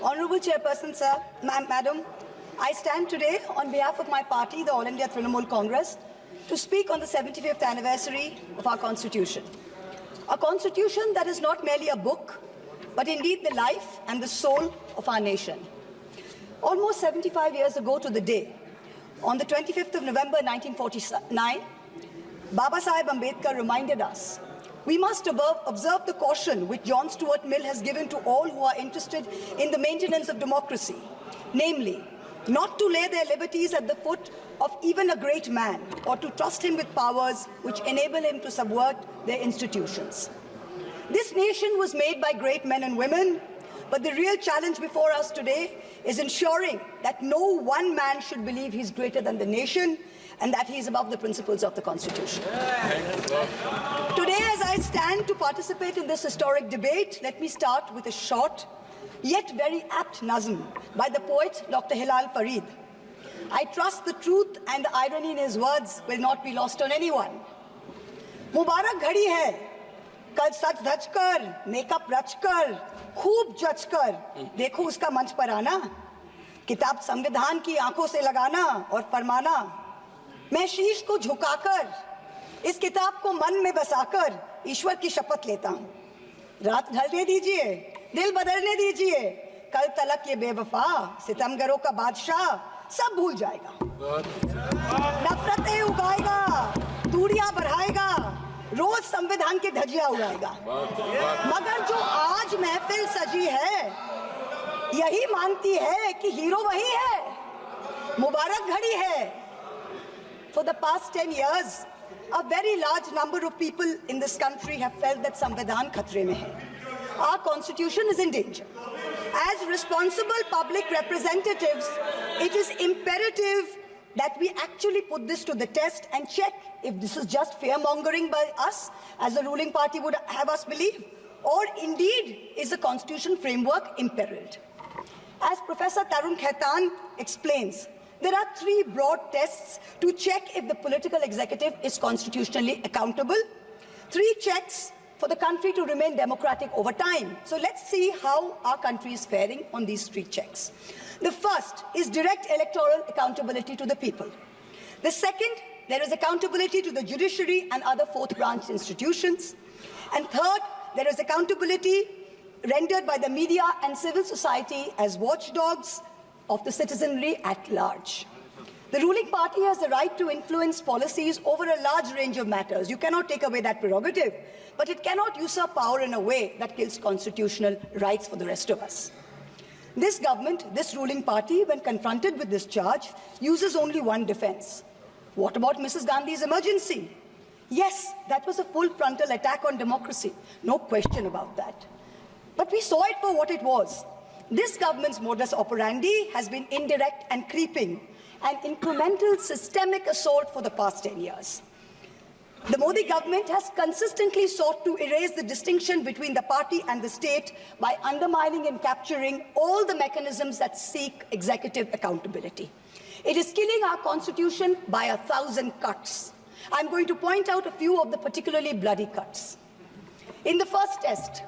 Honourable Chairperson, sir, Madam, I stand today on behalf of my party, the All India Trinamool Congress, to speak on the 75th anniversary of our Constitution. A Constitution that is not merely a book, but indeed the life and the soul of our nation. Almost 75 years ago to the day, on the 25th of November 1949, Baba Saheb Ambedkar reminded us we must observe the caution which John Stuart Mill has given to all who are interested in the maintenance of democracy, namely, not to lay their liberties at the foot of even a great man or to trust him with powers which enable him to subvert their institutions. This nation was made by great men and women, but the real challenge before us today is ensuring that no one man should believe he's greater than the nation and that he is above the principles of the Constitution. Today, as I stand to participate in this historic debate, let me start with a short, yet very apt nazm by the poet Dr. Hilal Farid. I trust the truth and the irony in his words will not be lost on anyone. Mubarak ghadi hai, kal sach dhaj kar, makeup rach kar, खूब जच कर देखो उसका मंच पर आना, किताब संविधान की आंखों से लगाना और फरमाना, मैं शीश को झुकाकर इस किताब को मन में बसाकर ईश्वर की शपथ लेता हूँ। रात ढलने दीजिए, दिल बदलने दीजिए, कल तलक ये बेवफा सितमगरों का बादशाह सब भूल जाएगा, नफरतें उगाएगा, दूरियां बढ़ाएगा, रोज संविधान की धज्जियां उड़ाएगा। मगर जो आज महफिल सजी है यही मानती है कि हीरो वही है, मुबारक घड़ी है। For the past 10 years, a very large number of people in this country have felt that Samvidhan khatre mein hai. Our constitution is in danger. As responsible public representatives, it is imperative that we actually put this to the test and check if this is just fear-mongering by us, as the ruling party would have us believe, or indeed is the constitution framework imperiled. As Professor Tarun Khaitan explains, there are three broad tests to check if the political executive is constitutionally accountable. Three checks for the country to remain democratic over time. So let's see how our country is faring on these three checks. The first is direct electoral accountability to the people. The second, there is accountability to the judiciary and other fourth branch institutions. And third, there is accountability rendered by the media and civil society as watchdogs of the citizenry at large. The ruling party has the right to influence policies over a large range of matters. You cannot take away that prerogative, but it cannot usurp power in a way that kills constitutional rights for the rest of us. This government, this ruling party, when confronted with this charge, uses only one defense. What about Mrs. Gandhi's emergency? Yes, that was a full frontal attack on democracy. No question about that. But we saw it for what it was. This government's modus operandi has been indirect and creeping, an incremental systemic assault for the past 10 years. The Modi government has consistently sought to erase the distinction between the party and the state by undermining and capturing all the mechanisms that seek executive accountability. It is killing our constitution by 1,000 cuts. I'm going to point out a few of the particularly bloody cuts. In the first test,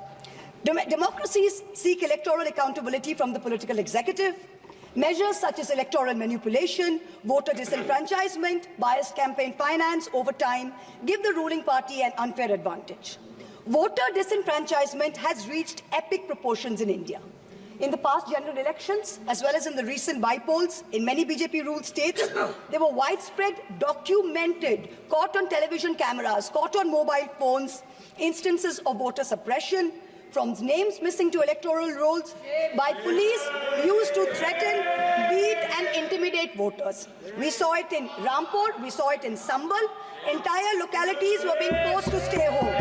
democracies seek electoral accountability from the political executive. Measures such as electoral manipulation, voter disenfranchisement, biased campaign finance over time give the ruling party an unfair advantage. Voter disenfranchisement has reached epic proportions in India. In the past general elections, as well as in the recent by-polls in many BJP-ruled states, there were widespread, documented, caught on television cameras, caught on mobile phones, instances of voter suppression, from names missing to electoral rolls, by police used to threaten, beat and intimidate voters. We saw it in Rampur, we saw it in Sambal. Entire localities were being forced to stay home.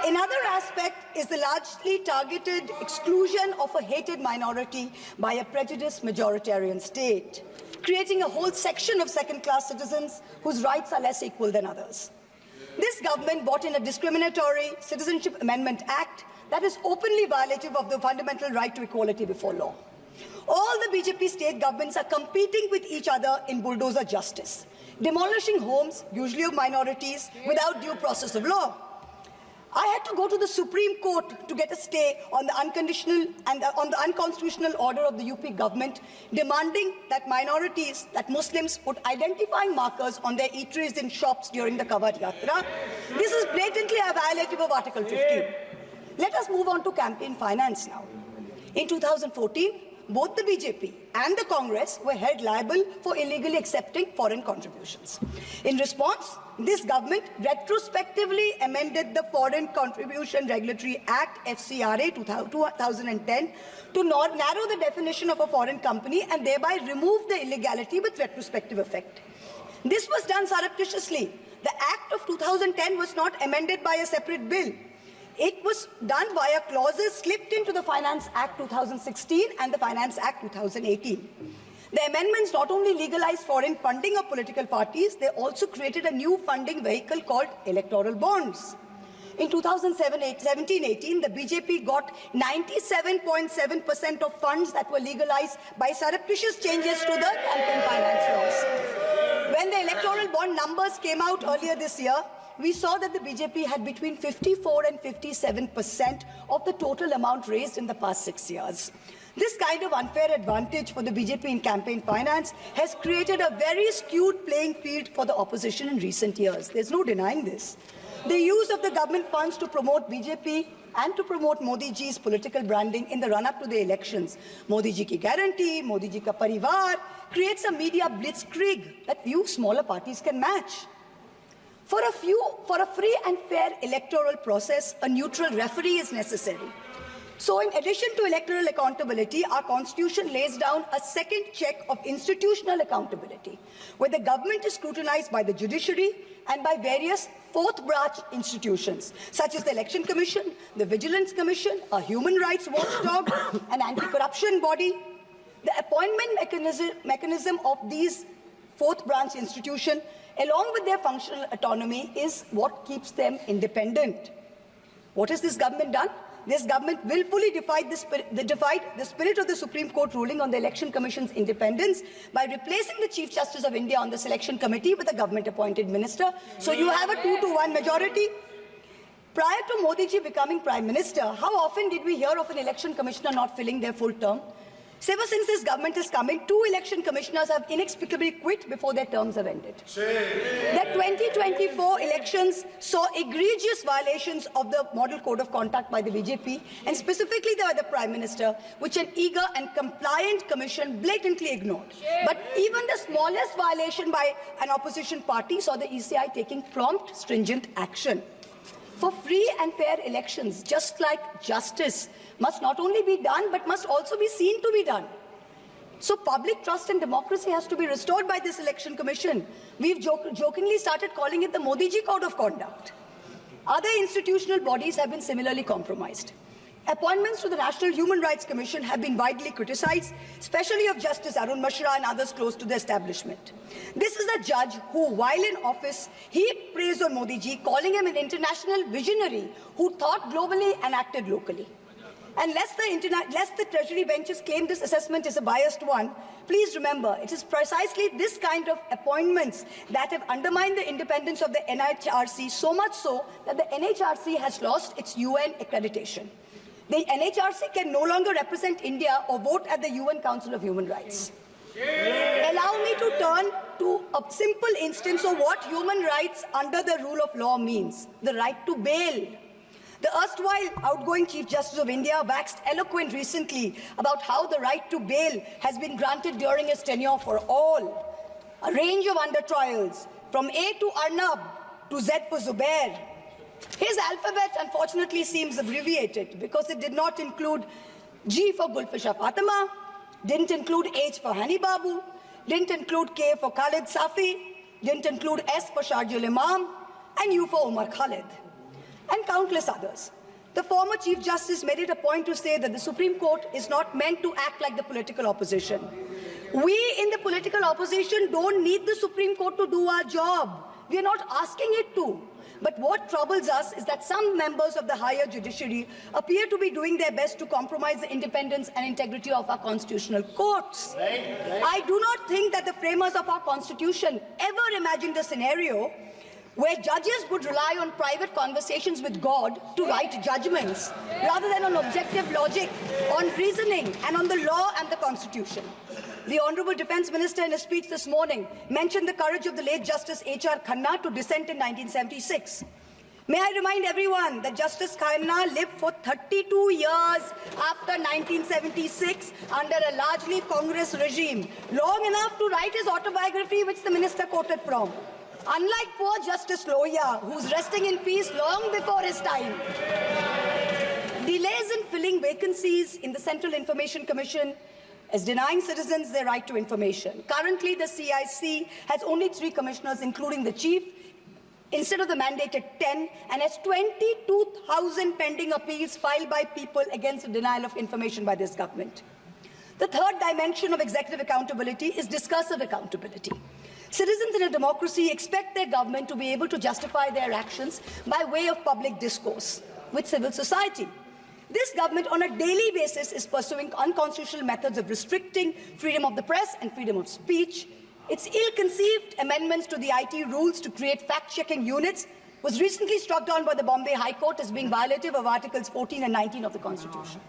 Another aspect is the largely targeted exclusion of a hated minority by a prejudiced majoritarian state, creating a whole section of second-class citizens whose rights are less equal than others. This government brought in a discriminatory Citizenship Amendment Act that is openly violative of the fundamental right to equality before law. All the BJP state governments are competing with each other in bulldozer justice, demolishing homes, usually of minorities, without due process of law. I had to go to the Supreme Court to get a stay on the unconditional and on the unconstitutional order of the UP government, demanding that minorities, that Muslims, put identifying markers on their eateries in shops during the Kawad Yatra. This is blatantly a violative of Article 15. Let us move on to campaign finance now. In 2014, both the BJP and the Congress were held liable for illegally accepting foreign contributions. In response, this government retrospectively amended the Foreign Contribution Regulatory Act (FCRA) 2010 to narrow the definition of a foreign company and thereby remove the illegality with retrospective effect. This was done surreptitiously. The Act of 2010 was not amended by a separate bill. It was done via clauses slipped into the Finance Act 2016 and the Finance Act 2018. The amendments not only legalized foreign funding of political parties, they also created a new funding vehicle called electoral bonds. In 2017-18, the BJP got 97.7% of funds that were legalized by surreptitious changes to the campaign finance laws. When the electoral bond numbers came out earlier this year, we saw that the BJP had between 54 and 57% of the total amount raised in the past 6 years. This kind of unfair advantage for the BJP in campaign finance has created a very skewed playing field for the opposition in recent years. There's no denying this. The use of the government funds to promote BJP and to promote Modi ji's political branding in the run-up to the elections, Modi ji ki guarantee, Modi ji ka parivar, creates a media blitzkrieg that few smaller parties can match. For a free and fair electoral process, a neutral referee is necessary. So in addition to electoral accountability, our constitution lays down a second check of institutional accountability, where the government is scrutinized by the judiciary and by various fourth branch institutions, such as the Election Commission, the Vigilance Commission, a human rights watchdog, an anti-corruption body. The appointment mechanism of these fourth branch institutions, along with their functional autonomy, is what keeps them independent. What has this government done? This government willfully defied the spirit of the Supreme Court ruling on the Election Commission's independence by replacing the Chief Justice of India on the selection committee with a government-appointed minister. So you have a 2-to-1 majority. Prior to Modi ji becoming Prime Minister, how often did we hear of an election commissioner not filling their full term? Ever since this government has come in, 2 election commissioners have inexplicably quit before their terms have ended. The 2024 elections saw egregious violations of the Model Code of Conduct by the BJP, and specifically by the Prime Minister, which an eager and compliant commission blatantly ignored. But even the smallest violation by an opposition party saw the ECI taking prompt, stringent action. For free and fair elections, just like justice, must not only be done, but must also be seen to be done. So public trust in democracy has to be restored by this election commission. We've jokingly started calling it the Modi ji Code of Conduct. Other institutional bodies have been similarly compromised. Appointments to the National Human Rights Commission have been widely criticized, especially of Justice Arun Mishra and others close to the establishment. This is a judge who, while in office, heaped praise on Modi ji, calling him an international visionary who thought globally and acted locally. And lest the Treasury benches claim this assessment is a biased one, please remember, it is precisely this kind of appointments that have undermined the independence of the NHRC, so much so that the NHRC has lost its UN accreditation. The NHRC can no longer represent India or vote at the UN Council of Human Rights. Allow me to turn to a simple instance of what human rights under the rule of law means, the right to bail. The erstwhile outgoing Chief Justice of India waxed eloquent recently about how the right to bail has been granted during his tenure for all. A range of under-trials, from A to Arnab to Z for Zubair. His alphabet, unfortunately, seems abbreviated because it did not include G for Gulfisha Fatima, didn't include H for Hani Babu, didn't include K for Khalid Safi, didn't include S for Sharjul Imam, and U for Umar Khalid, and countless others. The former Chief Justice made it a point to say that the Supreme Court is not meant to act like the political opposition. We in the political opposition don't need the Supreme Court to do our job. We are not asking it to. But what troubles us is that some members of the higher judiciary appear to be doing their best to compromise the independence and integrity of our constitutional courts. I do not think that the framers of our constitution ever imagined a scenario where judges would rely on private conversations with God to write judgments, rather than on objective logic, on reasoning, and on the law and the Constitution. The Honourable Defence Minister in a speech this morning mentioned the courage of the late Justice H.R. Khanna to dissent in 1976. May I remind everyone that Justice Khanna lived for 32 years after 1976 under a largely Congress regime, long enough to write his autobiography, which the minister quoted from. Unlike poor Justice Lohia, who's resting in peace long before his time. Delays in filling vacancies in the Central Information Commission is denying citizens their right to information. Currently, the CIC has only 3 commissioners, including the chief, instead of the mandated 10, and has 22,000 pending appeals filed by people against the denial of information by this government. The third dimension of executive accountability is discursive accountability. Citizens in a democracy expect their government to be able to justify their actions by way of public discourse with civil society. This government on a daily basis is pursuing unconstitutional methods of restricting freedom of the press and freedom of speech. Its ill-conceived amendments to the IT rules to create fact-checking units was recently struck down by the Bombay High Court as being violative of Articles 14 and 19 of the Constitution.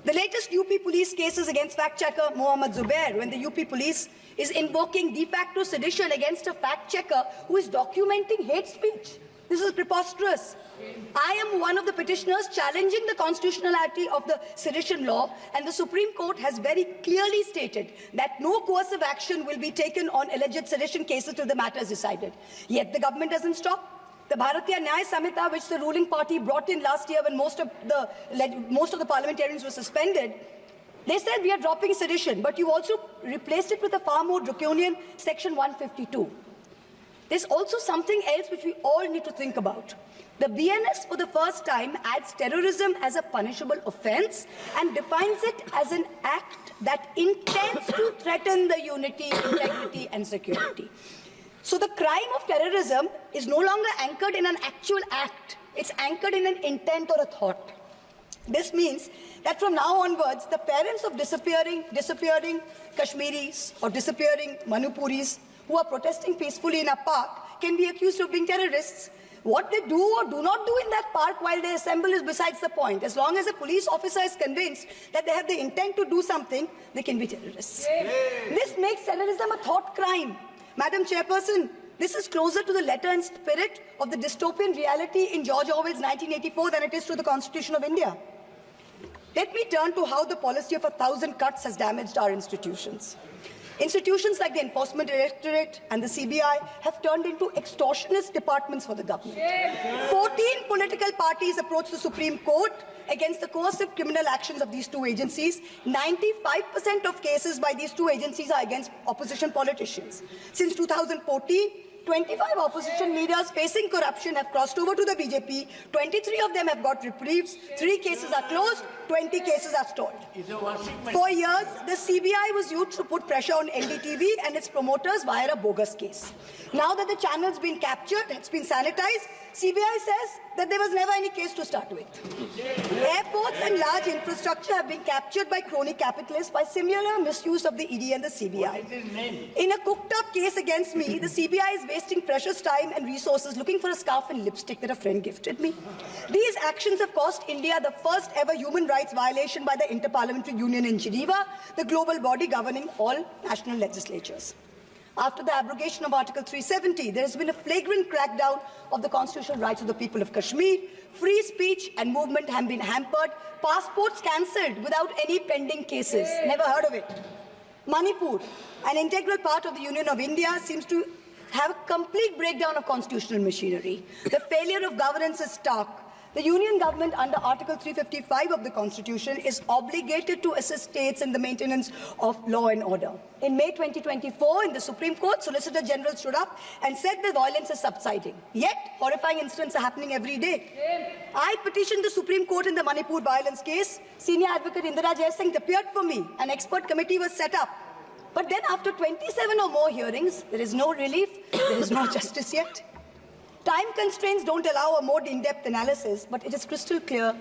The latest UP police cases against fact-checker Mohammad Zubair, when the UP police is invoking de facto sedition against a fact-checker who is documenting hate speech. This is preposterous. I am one of the petitioners challenging the constitutionality of the sedition law, and the Supreme Court has very clearly stated that no coercive action will be taken on alleged sedition cases till the matter is decided. Yet the government doesn't stop. The Bharatiya Nyaya Samhita, which the ruling party brought in last year when most of the parliamentarians were suspended, they said we are dropping sedition, but you also replaced it with a far more draconian Section 152. There's also something else which we all need to think about. The BNS for the first time adds terrorism as a punishable offence and defines it as an act that intends to threaten the unity, integrity and security. So the crime of terrorism is no longer anchored in an actual act. It's anchored in an intent or a thought. This means that from now onwards, the parents of disappearing Kashmiris or disappearing Manipuris who are protesting peacefully in a park can be accused of being terrorists. What they do or do not do in that park while they assemble is besides the point. As long as a police officer is convinced that they have the intent to do something, they can be terrorists. This makes terrorism a thought crime. Madam Chairperson, this is closer to the letter and spirit of the dystopian reality in George Orwell's 1984 than it is to the Constitution of India. Let me turn to how the policy of 1,000 cuts has damaged our institutions. Institutions like the Enforcement Directorate and the CBI have turned into extortionist departments for the government. 14 political parties approached the Supreme Court against the coercive criminal actions of these two agencies. 95% of cases by these two agencies are against opposition politicians. Since 2014, 25 opposition leaders facing corruption have crossed over to the BJP. 23 of them have got reprieves. 3 cases are closed. 20 cases are stalled. For years, the CBI was used to put pressure on NDTV and its promoters via a bogus case. Now that the channel's been captured, it's been sanitized, CBI says that there was never any case to start with. Airports and large infrastructure have been captured by crony capitalists by similar misuse of the ED and the CBI. In a cooked-up case against me, the CBI is wasting precious time and resources looking for a scarf and lipstick that a friend gifted me. These actions have cost India the first ever human rights violation by the Interparliamentary Union in Geneva, the global body governing all national legislatures. After the abrogation of Article 370, there has been a flagrant crackdown of the constitutional rights of the people of Kashmir. Free speech and movement have been hampered. Passports cancelled without any pending cases. Never heard of it. Manipur, an integral part of the Union of India, seems to have a complete breakdown of constitutional machinery. The failure of governance is stark. The Union government under Article 355 of the Constitution is obligated to assist states in the maintenance of law and order. In May 2024, in the Supreme Court, Solicitor General stood up and said the violence is subsiding. Yet, horrifying incidents are happening every day. I petitioned the Supreme Court in the Manipur violence case. Senior Advocate Indira Jaisingh appeared for me. An expert committee was set up. But then after 27 or more hearings, there is no relief, there is no justice yet. Time constraints don't allow a more in-depth analysis, but it is crystal clear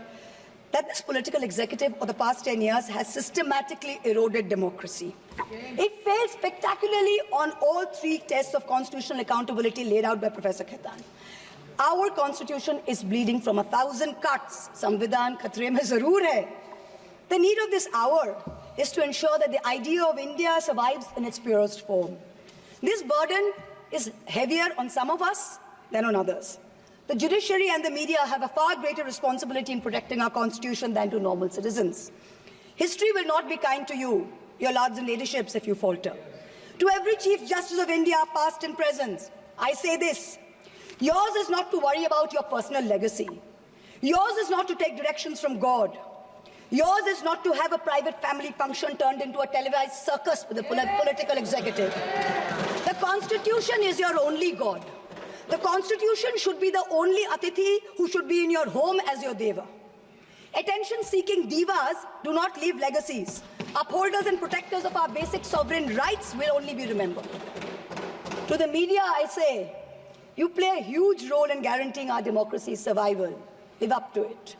that this political executive for the past 10 years has systematically eroded democracy. It failed spectacularly on all three tests of constitutional accountability laid out by Professor Khaitan. Our constitution is bleeding from 1,000 cuts. Samvidhan khatre mein zarur hai. The need of this hour is to ensure that the idea of India survives in its purest form. This burden is heavier on some of us than on others. The judiciary and the media have a far greater responsibility in protecting our constitution than to normal citizens. History will not be kind to you, your lords and ladyships, if you falter. To every Chief Justice of India, past and present, I say this: yours is not to worry about your personal legacy. Yours is not to take directions from God. Yours is not to have a private family function turned into a televised circus with a political executive. The Constitution is your only God. The Constitution should be the only Atithi who should be in your home as your Deva. Attention-seeking divas do not leave legacies. Upholders and protectors of our basic sovereign rights will only be remembered. To the media, I say, you play a huge role in guaranteeing our democracy's survival. Live up to it.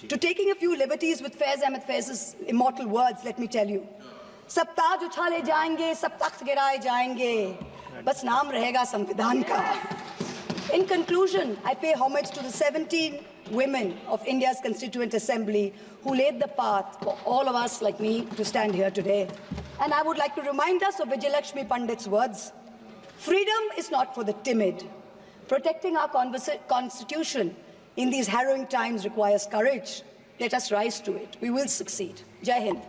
To taking a few liberties with Faiz Ahmed Faiz's immortal words, let me tell you. सब ताज उछाले जाएंगे, सब तख्त गिराए जाएंगे, बस नाम रहेगा संविधान का. In conclusion, I pay homage to the 17 women of India's Constituent Assembly who laid the path for all of us like me to stand here today. And I would like to remind us of Vijayalakshmi Pandit's words. Freedom is not for the timid. Protecting our constitution in these harrowing times requires courage. Let us rise to it. We will succeed. Jai Hind.